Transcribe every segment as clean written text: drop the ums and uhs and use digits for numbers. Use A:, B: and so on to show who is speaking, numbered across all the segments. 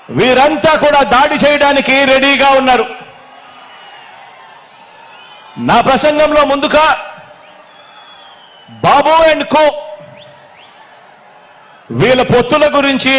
A: వీరంతా కూడా దాడి చేయడానికి రెడీగా ఉన్నారు. నా ప్రసంగంలో ముందుగా బాబు అండ్ కో వీళ్ళ పొత్తుల గురించి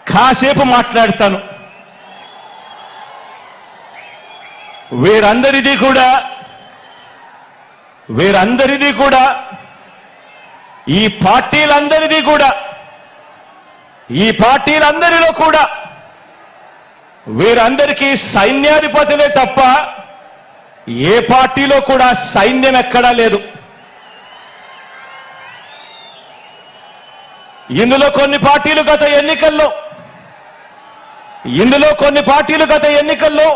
A: కాసేపు మాట్లాడతాను. వీరందరిది కూడా ఈ పార్టీలందరిలో కూడా వీరందరికీ సైన్యాధిపతులే తప్ప ఏ పార్టీలో కూడా సైన్యం ఎక్కడా లేదు. ఇందులో కొన్ని పార్టీలు గత ఎన్నికల్లో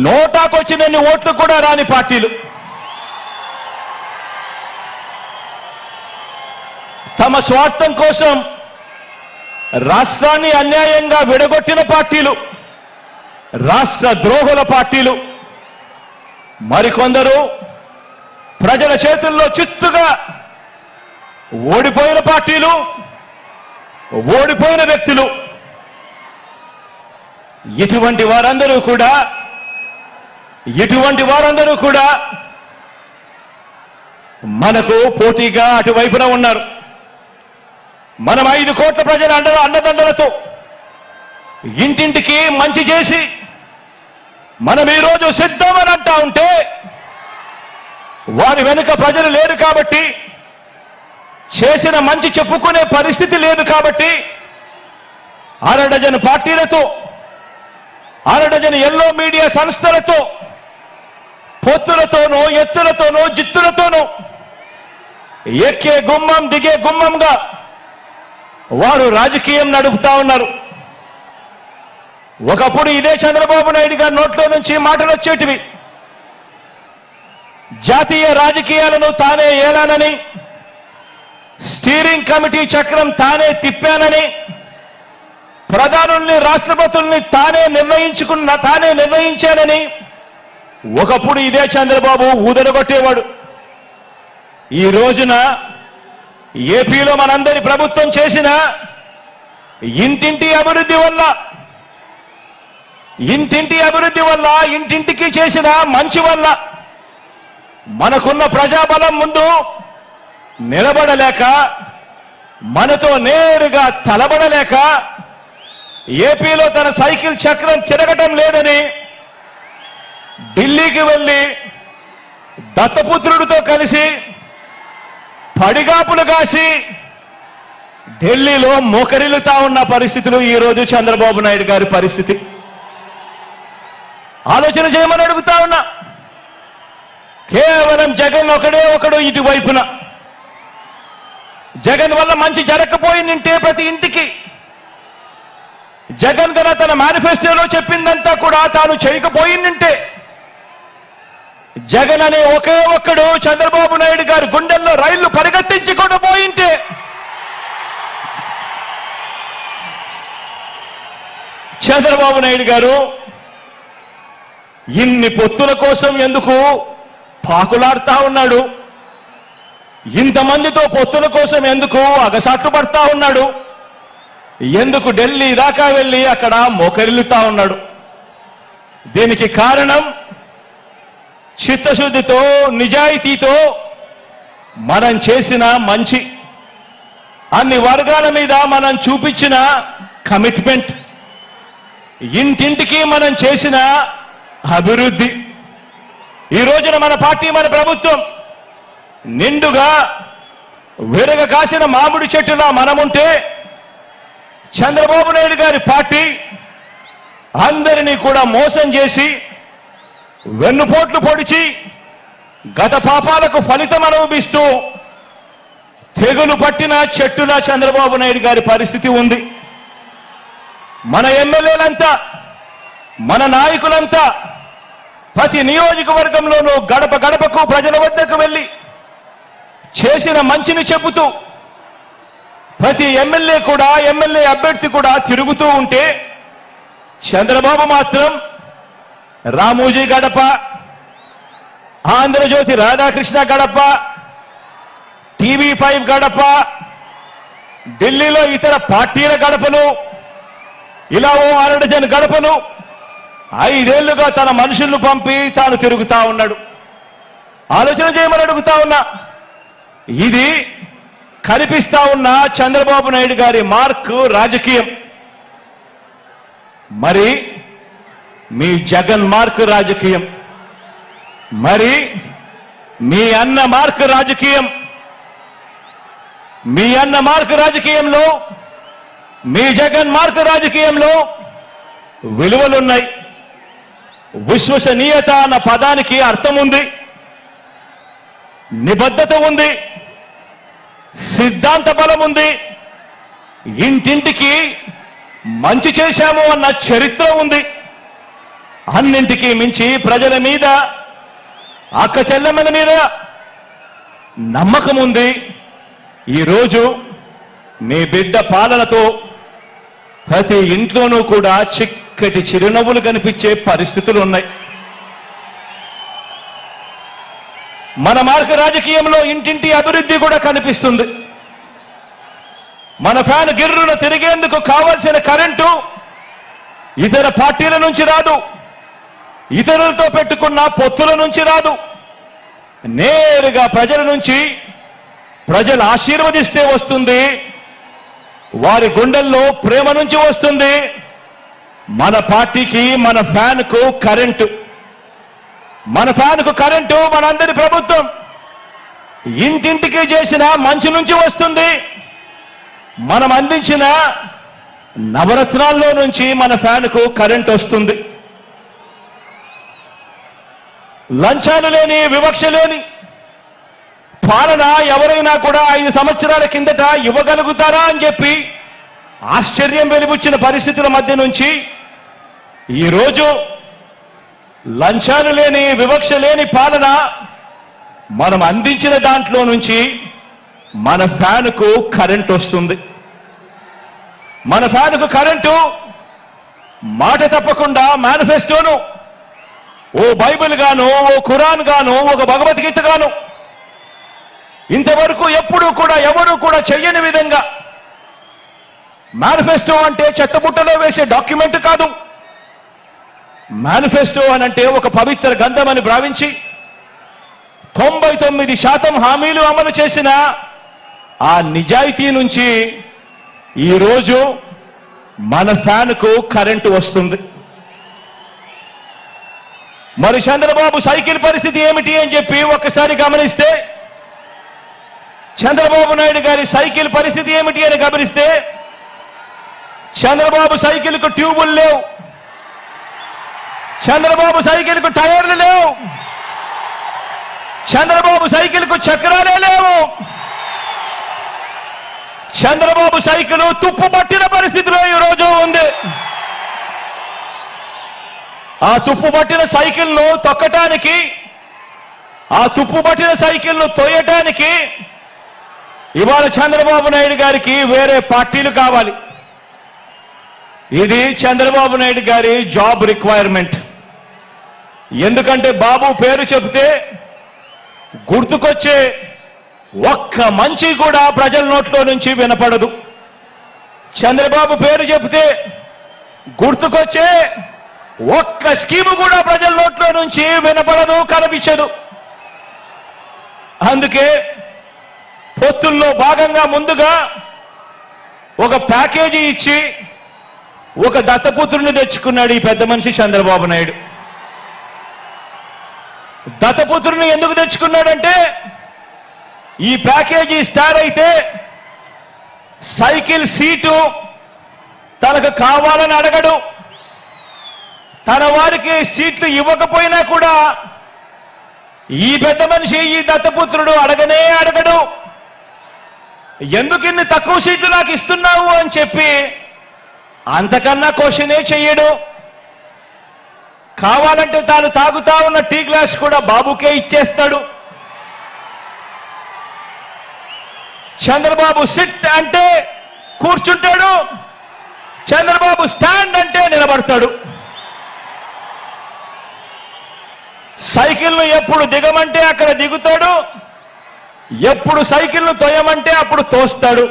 A: నోటాకొచ్చినన్ని ఓట్లు కూడా రాని పార్టీలు, తమ స్వార్థం కోసం రాష్ట్రాన్ని అన్యాయంగా విడగొట్టిన పార్టీలు, రాష్ట్ర ద్రోహుల పార్టీలు, మరికొందరు ప్రజల చేతుల్లో చిత్తుగా ఓడిపోయిన పార్టీలు, ఓడిపోయిన వ్యక్తులు. ఇటువంటి వారందరూ కూడా మనకు పోటీగా అటువైపున ఉన్నారు. మనం 5 కోట్ల ప్రజల అండదండలతో ఇంటింటికి మంచి చేసి మనం ఈరోజు సిద్ధమని అంటా ఉంటే వారి వెనుక ప్రజలు లేరు కాబట్టి, చేసిన మంచి చెప్పుకునే పరిస్థితి లేదు కాబట్టి, అరడజను పార్టీలతో, అరడజను ఎల్లో మీడియా సంస్థలతో, పొత్తులతోనూ, ఎత్తులతోనూ, జిత్తులతోనూ ఎక్కే గుమ్మం దిగే గుమ్మంగా వారు రాజకీయం నడుపుతా ఉన్నారు. ఒకప్పుడు ఇదే చంద్రబాబు నాయుడు గారి నోట్లో నుంచి మాటలు వచ్చేటివి. జాతీయ రాజకీయాలను తానే ఏలానని, స్టీరింగ్ కమిటీ చక్రం తానే తిప్పానని, ప్రధానుల్ని, రాష్ట్రపతుల్ని తానే నిర్ణయించానని ఒకప్పుడు ఇదే చంద్రబాబు ఊదరగొట్టేవాడు. ఈ రోజున ఏపీలో మనందరి ప్రభుత్వం చేసిన ఇంటింటి అభివృద్ధి వల్ల, ఇంటింటికి చేసిన మంచి వల్ల మనకున్న ప్రజాబలం ముందు నిలబడలేక, మనతో నేరుగా తలబడలేక, ఏపీలో తన సైకిల్ చక్రం తిరగటం లేదని ఢిల్లీకి వెళ్లి దత్తపుత్రుడితో కలిసి పడిగాపులు కాసి ఢిల్లీలో మోకరిల్లుతా ఉన్న పరిస్థితులు ఈ రోజు చంద్రబాబు నాయుడు గారి పరిస్థితి. ఆలోచన చేయమని అడుగుతా ఉన్నా. కేవలం జగన్ ఒకడు ఇటువైపున, జగన్ వల్ల మంచి జరగకపోయిందంటే ప్రతి ఇంటికి, జగన్ గన తన మేనిఫెస్టోలో చెప్పిందంతా కూడా తాను చేయకపోయిందంటే, జగన్ అనే ఒకే ఒక్కడు చంద్రబాబు నాయుడు గారి గుండెల్లో రైళ్లు పరిగెత్తించకుండా పోయింటే, చంద్రబాబు నాయుడు గారు ఇన్ని పొత్తుల కోసం ఎందుకు పాకులాడుతా ఉన్నాడు? ఇంతమందితో పొత్తుల కోసం ఎందుకు అగసాట్లు పడతా ఉన్నాడు? ఎందుకు ఢిల్లీ దాకా వెళ్ళి అక్కడ మోకరిల్లుతా ఉన్నాడు? దీనికి కారణం చిత్తశుద్ధితో, నిజాయితీతో మనం చేసిన మంచి, అన్ని వర్గాల మీద మనం చూపించిన కమిట్మెంట్, ఇంటింటికి మనం చేసిన అభివృద్ధి. ఈ రోజున మన పార్టీ, మన ప్రభుత్వం నిండుగా విరగ కాసిన మామిడి చెట్టులా మనముంటే, చంద్రబాబు నాయుడు గారి పార్టీ అందరినీ కూడా మోసం చేసి, వెన్నుపోట్లు పొడిచి, గత పాపాలకు ఫలితం అనుభవిస్తూ తెగులు పట్టిన చెట్టులా చంద్రబాబు నాయుడు గారి పరిస్థితి ఉంది. మన ఎమ్మెల్యేలంతా, మన నాయకులంతా ప్రతి నియోజకవర్గంలోనూ గడప గడపకు ప్రజల వద్దకు వెళ్లి చేసిన మంచిని చెబుతూ, ప్రతి ఎమ్మెల్యే అభ్యర్థి కూడా తిరుగుతూ ఉంటే, చంద్రబాబు మాత్రం రామోజీ గడప, ఆంధ్రజ్యోతి రాధాకృష్ణ గడప, టీవీ5 గడప, ఢిల్లీలో ఇతర పార్టీల గడపలు, ఇలా ఓ అరడజన్ గడపను 5 ఏళ్లుగా తన మనుషులను పంపి తాను తిరుగుతా ఉన్నాడు. ఆలోచన చేయమని అడుగుతా ఉన్నా. ఇది కనిపిస్తా ఉన్న చంద్రబాబు నాయుడు గారి మార్కు రాజకీయం. మరి మీ జగన్ మార్కు రాజకీయం, మరి మీ అన్న మార్కు రాజకీయం. మీ అన్న మార్కు రాజకీయంలో, మీ జగన్ మార్కు రాజకీయంలో విలువలున్నాయి. విశ్వసనీయత అన్న పదానికి అర్థం ఉంది, నిబద్ధత ఉంది, సిద్ధాంత బలం ఉంది, ఇంటింటికి మంచి చేశాము అన్న చరిత్ర ఉంది. అన్నింటికీ మించి ప్రజల మీద, అక్క చెల్లెమ్మల మీద నమ్మకం ఉంది. ఈరోజు మీ బిడ్డ పాలనతో ప్రతి ఇంట్లోనూ కూడా చిక్కటి చిరునవ్వులు కనిపించే పరిస్థితులు ఉన్నాయి. మన మార్గ రాజకీయంలో ఇంటింటి అభివృద్ధి కూడా కనిపిస్తుంది. మన ఫ్యాన్ గిర్రున తిరిగేందుకు కావాల్సిన కరెంటు ఇతర పార్టీల నుంచి రాదు, ఇతరులతో పెట్టుకున్న పొత్తుల నుంచి రాదు. నేరుగా ప్రజల నుంచి, ప్రజలు ఆశీర్వదిస్తే వస్తుంది. వారి గుండెల్లో ప్రేమ నుంచి వస్తుంది. మన పార్టీకి, మన ఫ్యాన్కు కరెంటు, మన ఫ్యాన్కు కరెంటు మనందరి ప్రభుత్వం ఇంటింటికి చేసిన మంచి నుంచి వస్తుంది. మనం అందించిన నవరత్నాల్లో నుంచి మన ఫ్యాన్కు కరెంటు వస్తుంది. లంచాలు లేని, వివక్ష లేని పాలన ఎవరైనా కూడా 5 సంవత్సరాల కిందట ఇవ్వగలుగుతారా అని చెప్పి ఆశ్చర్యం వెలిబుచ్చిన పరిస్థితుల మధ్య నుంచి ఈరోజు లంచాలు లేని, వివక్ష లేని పాలన మనం అందించిన దాంట్లో నుంచి మన ఫ్యాన్కు కరెంటు వస్తుంది. మన ఫ్యాన్కు కరెంటు మాట తప్పకుండా మేనిఫెస్టోను ఓ బైబిల్ గాను, ఓ ఖురాన్ గాను, ఒక భగవద్గీత గాను ఇంతవరకు ఎప్పుడూ కూడా ఎవరూ కూడా చెయ్యని విధంగా, మేనిఫెస్టో అంటే చెత్తబుట్టలో వేసే డాక్యుమెంట్ కాదు. మేనిఫెస్టో అనంటే ఒక పవిత్ర గ్రంథం అని భావించి 99% హామీలు అమలు చేసిన ఆ నిజాయితీ నుంచి ఈరోజు మన ఫ్యాన్కు కరెంటు వస్తుంది. మరి చంద్రబాబు సైకిల్ పరిస్థితి ఏమిటి అని చెప్పి ఒక్కసారి గమనిస్తే, చంద్రబాబు నాయుడు గారి సైకిల్ పరిస్థితి ఏమిటి అని గమనిస్తే, చంద్రబాబు సైకిల్కు ట్యూబులు లేవు, చంద్రబాబు సైకిల్కు టైర్లు లేవు, చంద్రబాబు సైకిల్కు చక్రాలే లేవు. చంద్రబాబు సైకిల్ తుప్పు పట్టిన పరిస్థితిలో ఈరోజు ఉంది. ఆ తుప్పు పట్టిన సైకిల్ను తొక్కటానికి, ఆ తుప్పు పట్టిన సైకిల్ను తోయటానికి ఇవాళ చంద్రబాబు నాయుడు గారికి వేరే పార్టీలు కావాలి. ఇది చంద్రబాబు నాయుడు గారి జాబ్ రిక్వైర్మెంట్. ఎందుకంటే బాబు పేరు చెబితే గుర్తుకొచ్చే ఒక్క మంచి కూడా ప్రజల నోట్లో నుంచి వినపడదు. చంద్రబాబు పేరు చెబితే గుర్తుకొచ్చే ఒక్క స్కీము కూడా ప్రజల నోట్లో నుంచి వినపడదు, కనిపించదు. అందుకే పొత్తుల్లో భాగంగా ముందుగా ఒక ప్యాకేజీ ఇచ్చి ఒక దత్తపుత్రుని తెచ్చుకున్నాడు ఈ పెద్ద మనిషి చంద్రబాబు నాయుడు. దత్తపుత్రుని ఎందుకు తెచ్చుకున్నాడంటే, ఈ ప్యాకేజీ స్టార్ అయితే సైకిల్ సీటు తనకు కావాలని అడగడు, తన వారికి సీట్లు ఇవ్వకపోయినా కూడా ఈ పెద్ద మనిషి, ఈ దత్తపుత్రుడు అడగనే అడగడు. ఎందుకు ఇన్ని తక్కువ సీట్లు నాకు ఇస్తున్నావు అని చెప్పి అంతకన్నా క్వశ్చనే చెయ్యడు. కావాలంటే తాను తాగుతా ఉన్న టీ గ్లాస్ కూడా బాబుకే ఇచ్చేస్తాడు. చంద్రబాబు సిట్ అంటే కూర్చుంటాడు, చంద్రబాబు స్టాండ్ అంటే నిలబడతాడు. సైకిల్ను ఎప్పుడు దిగమంటే అక్కడ దిగుతాడు, ఎప్పుడు సైకిల్ను తోయమంటే అప్పుడు తోస్తాడు.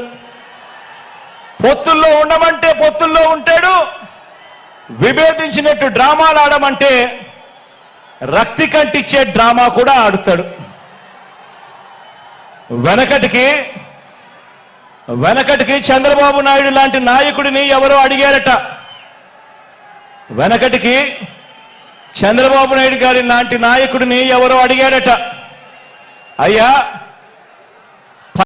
A: పొత్తుల్లో ఉండమంటే పొత్తుల్లో ఉంటాడు, విభేదించినట్టు డ్రామాలు ఆడమంటే రక్తి కంటిచ్చే డ్రామా కూడా ఆడుతాడు. వెనకటికి చంద్రబాబు నాయుడు లాంటి నాయకుడిని ఎవరో అడిగారట. వెనకటికి చంద్రబాబు నాయుడు గారి లాంటి నాయకుడిని ఎవరో అడిగారట, అయ్యా